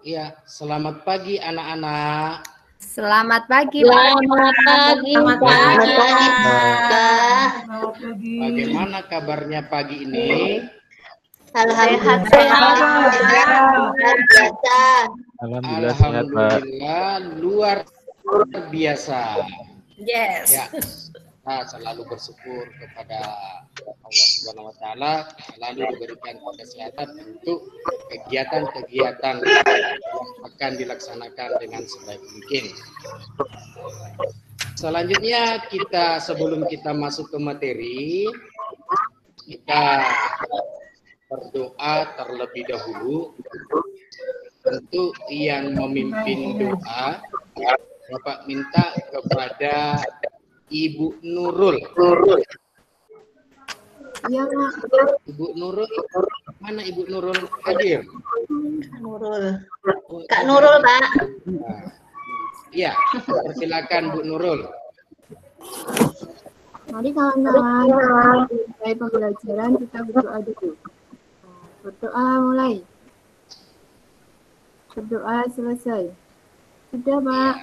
Ya, selamat pagi anak-anak. Selamat pagi, Selamat pagi, Selamat Pak. Pak. Bagaimana kabarnya pagi ini? Sehat-sehat. Luar biasa. Alhamdulillah sehat, Pak. Alhamdulillah luar biasa. Yes. Ya, kita selalu bersyukur kepada Allah Subhanahu wa taala selalu diberikan kesehatan untuk kegiatan-kegiatan yang akan dilaksanakan dengan sebaik mungkin. Selanjutnya sebelum kita masuk ke materi, kita berdoa terlebih dahulu. Untuk yang memimpin doa, Bapak minta kepada Ibu Nurul. Iya, Pak. Ibu Nurul, mana Ibu Nurul hadir? Nurul. Kak Nurul, Pak. Iya, persilakan Bu Nurul. Mari kawan-kawan, mulai pembelajaran kita berdoa dulu. Berdoa mulai. Berdoa selesai. Sudah, Pak.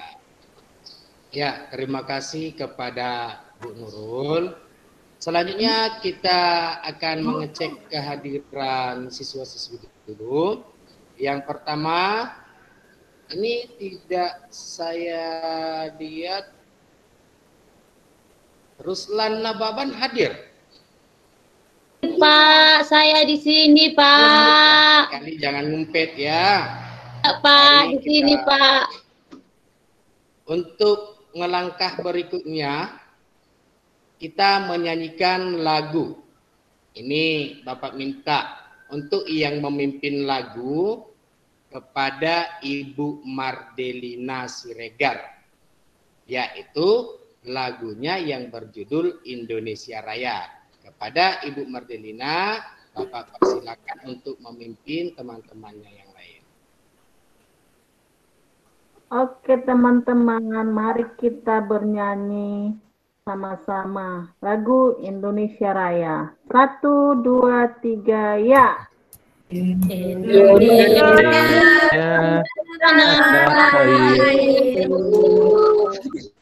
Ya, terima kasih kepada Bu Nurul. Selanjutnya kita akan mengecek kehadiran siswa-siswi dulu. Yang pertama, ini tidak saya lihat Ruslan Nababan hadir. Pak, saya di sini, Pak. Kali jangan ngumpet ya. Pak, di sini, Pak. Untuk ngelangkah berikutnya, kita menyanyikan lagu. Ini Bapak minta untuk yang memimpin lagu kepada Ibu Mardelina Siregar, yaitu lagunya yang berjudul Indonesia Raya. Kepada Ibu Mardelina, Bapak persilakan untuk memimpin teman-temannya yang lain. Oke teman-teman, mari kita bernyanyi sama-sama lagu Indonesia Raya. 1, 2, 3, ya.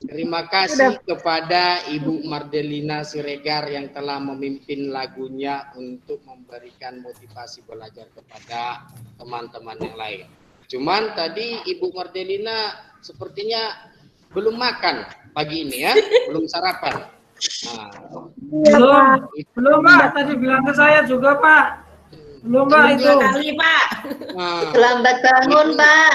Terima kasih kepada Ibu Mardelina Siregar yang telah memimpin lagunya untuk memberikan motivasi belajar kepada teman-teman yang lain. Cuman tadi Ibu Mardelina sepertinya belum makan pagi ini ya, belum sarapan. Nah, belum Pak, tadi bilang ke saya juga Pak. Belum Pak itu. Kali, Pak. Nah, Terlambat bangun, Pak.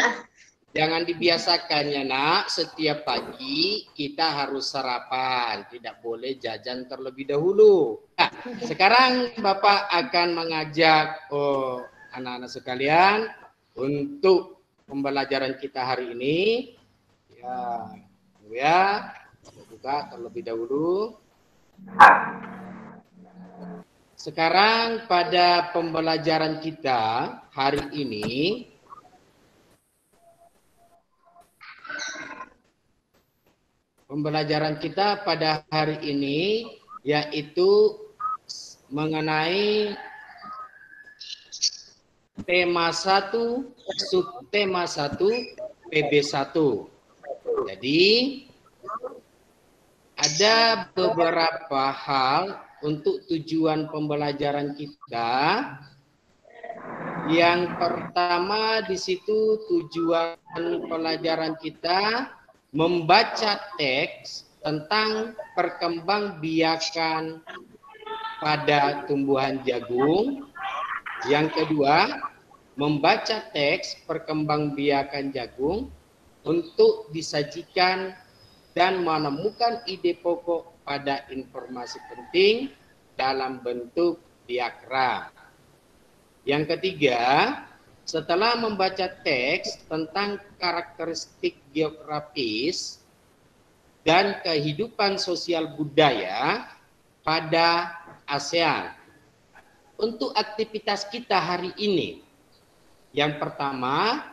jangan dibiasakan ya nak, setiap pagi kita harus sarapan, tidak boleh jajan terlebih dahulu. Nah, sekarang Bapak akan mengajak anak-anak sekalian untuk pembelajaran kita hari ini. Ya, buka terlebih dahulu. Sekarang pada pembelajaran kita hari ini, yaitu mengenai tema 1, subtema 1, PB1. Jadi ada beberapa hal untuk tujuan pembelajaran kita. Yang pertama di situ tujuan pelajaran kita membaca teks tentang perkembangbiakan pada tumbuhan jagung. Yang kedua, membaca teks perkembangbiakan jagung untuk disajikan dan menemukan ide pokok pada informasi penting dalam bentuk diagram. Yang ketiga, setelah membaca teks tentang karakteristik geografis dan kehidupan sosial budaya pada ASEAN. Untuk aktivitas kita hari ini, yang pertama,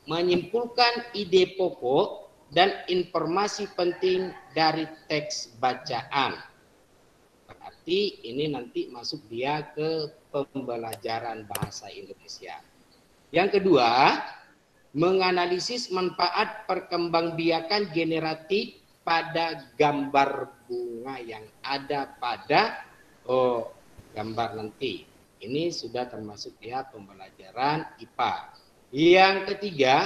menyimpulkan ide pokok dan informasi penting dari teks bacaan. Berarti ini nanti masuk dia ke pembelajaran bahasa Indonesia. Yang kedua, menganalisis manfaat perkembangbiakan generatif pada gambar bunga yang ada pada gambar nanti. Ini sudah termasuk ya pembelajaran IPA. Yang ketiga,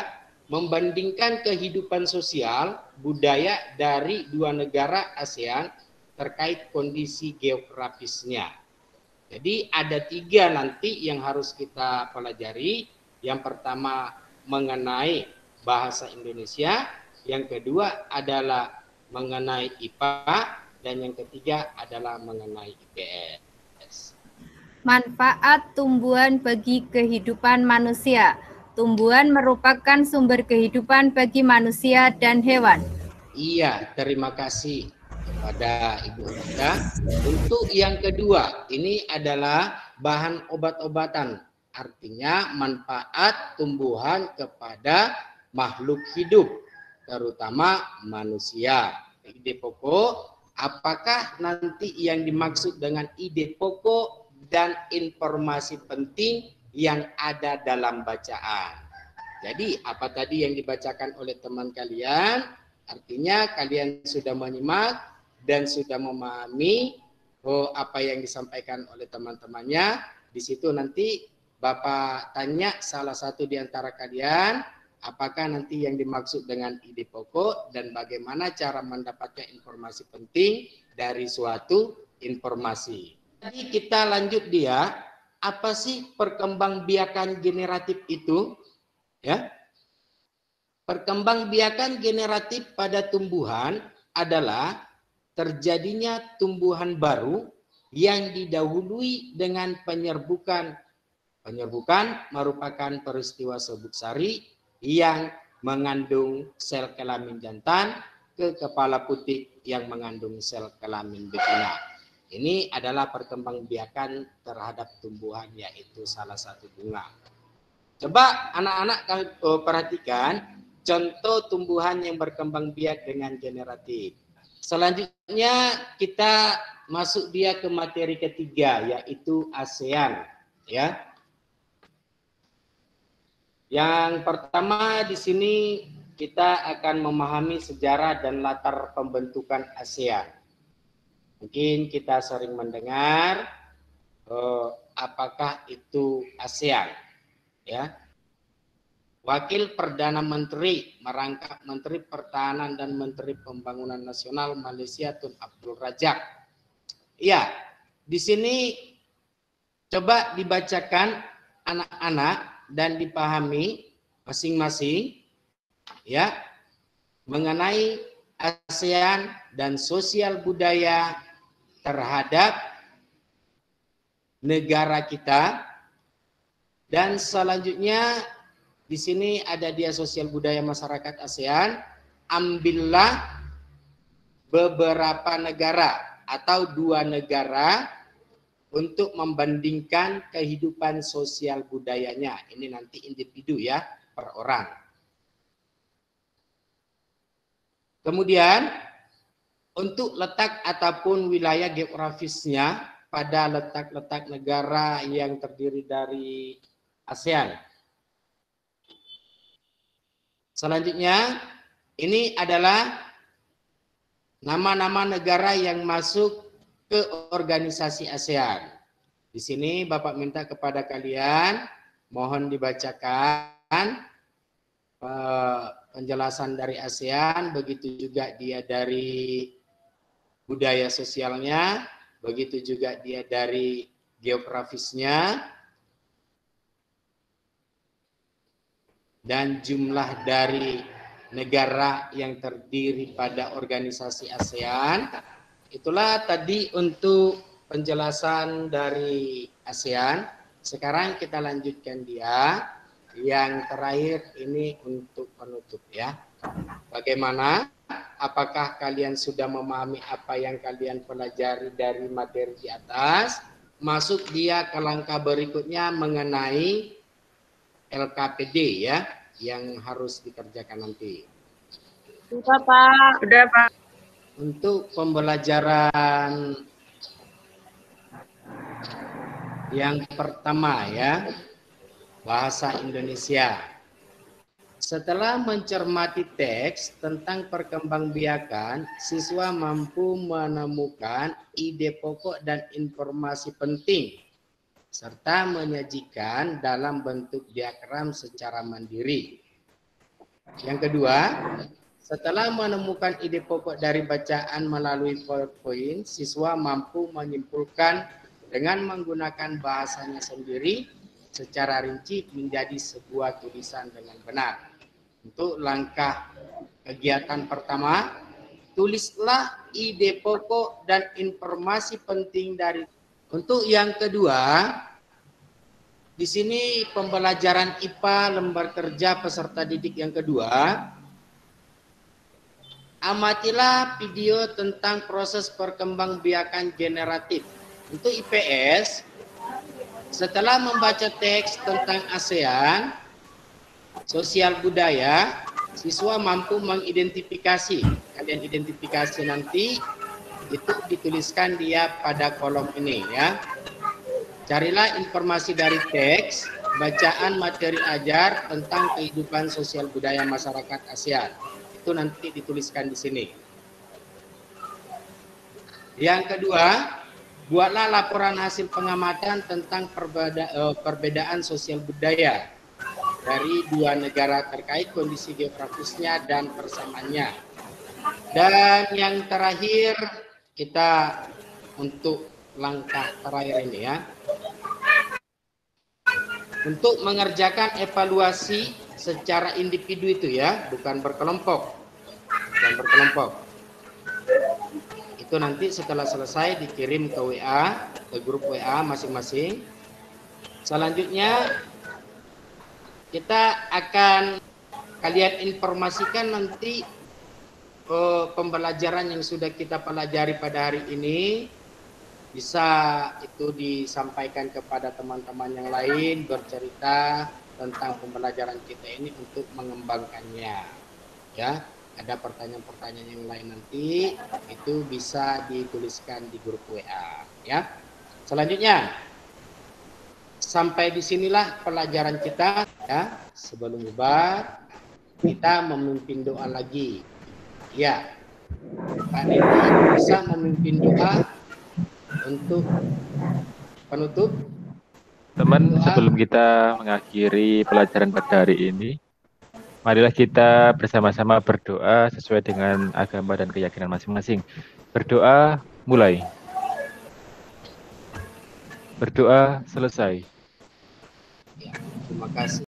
membandingkan kehidupan sosial budaya dari dua negara ASEAN terkait kondisi geografisnya. Jadi ada 3 nanti yang harus kita pelajari. Yang pertama mengenai bahasa Indonesia, yang kedua adalah mengenai IPA, dan yang ketiga adalah mengenai IPS. Manfaat tumbuhan bagi kehidupan manusia. Tumbuhan merupakan sumber kehidupan bagi manusia dan hewan. Iya, terima kasih kepada Ibu Rita. Untuk yang kedua, ini adalah bahan obat-obatan. Artinya manfaat tumbuhan kepada makhluk hidup, terutama manusia. Ide pokok, apakah nanti yang dimaksud dengan ide pokok dan informasi penting yang ada dalam bacaan? Jadi apa tadi yang dibacakan oleh teman kalian? Artinya kalian sudah menyimak dan sudah memahami apa yang disampaikan oleh teman-temannya. Di situ nanti Bapak tanya salah satu di antara kalian, apakah nanti yang dimaksud dengan ide pokok dan bagaimana cara mendapatkan informasi penting dari suatu informasi. Jadi kita lanjut dia, apa sih perkembangbiakan generatif itu? Ya. Perkembangbiakan generatif pada tumbuhan adalah terjadinya tumbuhan baru yang didahului dengan penyerbukan. Penyerbukan merupakan peristiwa serbuk sari yang mengandung sel kelamin jantan ke kepala putik yang mengandung sel kelamin betina. Ini adalah perkembangbiakan terhadap tumbuhan, yaitu salah satu bunga. Coba anak-anak perhatikan contoh tumbuhan yang berkembang biak dengan generatif. Selanjutnya kita masuk dia ke materi ketiga, yaitu ASEAN. Ya. Yang pertama di sini kita akan memahami sejarah dan latar pembentukan ASEAN. Mungkin kita sering mendengar apakah itu ASEAN, ya. Wakil Perdana Menteri merangkap Menteri Pertahanan dan Menteri Pembangunan Nasional Malaysia Tun Abdul Razak. Ya, di sini coba dibacakan anak-anak dan dipahami masing-masing ya mengenai ASEAN dan sosial budaya terhadap negara kita. Dan selanjutnya di sini ada dia sosial budaya masyarakat ASEAN. Ambillah beberapa negara atau 2 negara untuk membandingkan kehidupan sosial budayanya. Ini nanti individu ya, per orang. Kemudian untuk letak ataupun wilayah geografisnya pada letak-letak negara yang terdiri dari ASEAN. Selanjutnya ini adalah nama-nama negara yang masuk ke organisasi ASEAN. Di sini Bapak minta kepada kalian mohon dibacakan penjelasan dari ASEAN, begitu juga dia dari budaya sosialnya, begitu juga dia dari geografisnya, dan jumlah dari negara yang terdiri pada organisasi ASEAN. Itulah tadi untuk penjelasan dari ASEAN. Sekarang kita lanjutkan dia. Yang terakhir ini untuk penutup ya. Bagaimana? Apakah kalian sudah memahami apa yang kalian pelajari dari materi di atas? Masuk dia ke langkah berikutnya mengenai LKPD ya, yang harus dikerjakan nanti. Sudah, Pak. Sudah, Pak. Untuk pembelajaran yang pertama ya, bahasa Indonesia. setelah mencermati teks tentang perkembangbiakan, siswa mampu menemukan ide pokok dan informasi penting, serta menyajikan dalam bentuk diagram secara mandiri. Yang kedua, setelah menemukan ide pokok dari bacaan melalui PowerPoint, siswa mampu menyimpulkan dengan menggunakan bahasanya sendiri secara rinci menjadi sebuah tulisan dengan benar. Untuk langkah kegiatan pertama, tulislah ide pokok dan informasi penting dari. Untuk yang kedua, di sini pembelajaran IPA lembar kerja peserta didik yang kedua. Amatilah video tentang proses perkembangbiakan generatif. Untuk IPS, setelah membaca teks tentang ASEAN, sosial budaya, siswa mampu mengidentifikasi. Kalian identifikasi nanti, itu dituliskan dia pada kolom ini ya. Carilah informasi dari teks, bacaan materi ajar tentang kehidupan sosial budaya masyarakat ASEAN. Itu nanti dituliskan di sini. Yang kedua, buatlah laporan hasil pengamatan tentang perbedaan sosial budaya dari dua negara terkait kondisi geografisnya dan persamaannya. Dan yang terakhir, kita untuk langkah terakhir ini ya. Untuk mengerjakan evaluasi secara individu itu ya, bukan berkelompok. Bukan berkelompok. Itu nanti setelah selesai dikirim ke WA, ke grup WA masing-masing. Selanjutnya kita akan kalian informasikan nanti pembelajaran yang sudah kita pelajari pada hari ini. Bisa itu disampaikan kepada teman-teman yang lain, bercerita tentang pembelajaran kita ini untuk mengembangkannya. Ya, ada pertanyaan-pertanyaan yang lain nanti itu bisa dituliskan di grup WA. Ya, selanjutnya sampai disinilah pelajaran kita. Ya, sebelum bubar kita memimpin doa lagi. Ya, Pak Nedi bisa memimpin doa untuk penutup. Teman, sebelum kita mengakhiri pelajaran pada hari ini, marilah kita bersama-sama berdoa sesuai dengan agama dan keyakinan masing-masing. Berdoa mulai. Berdoa selesai. Ya, terima kasih.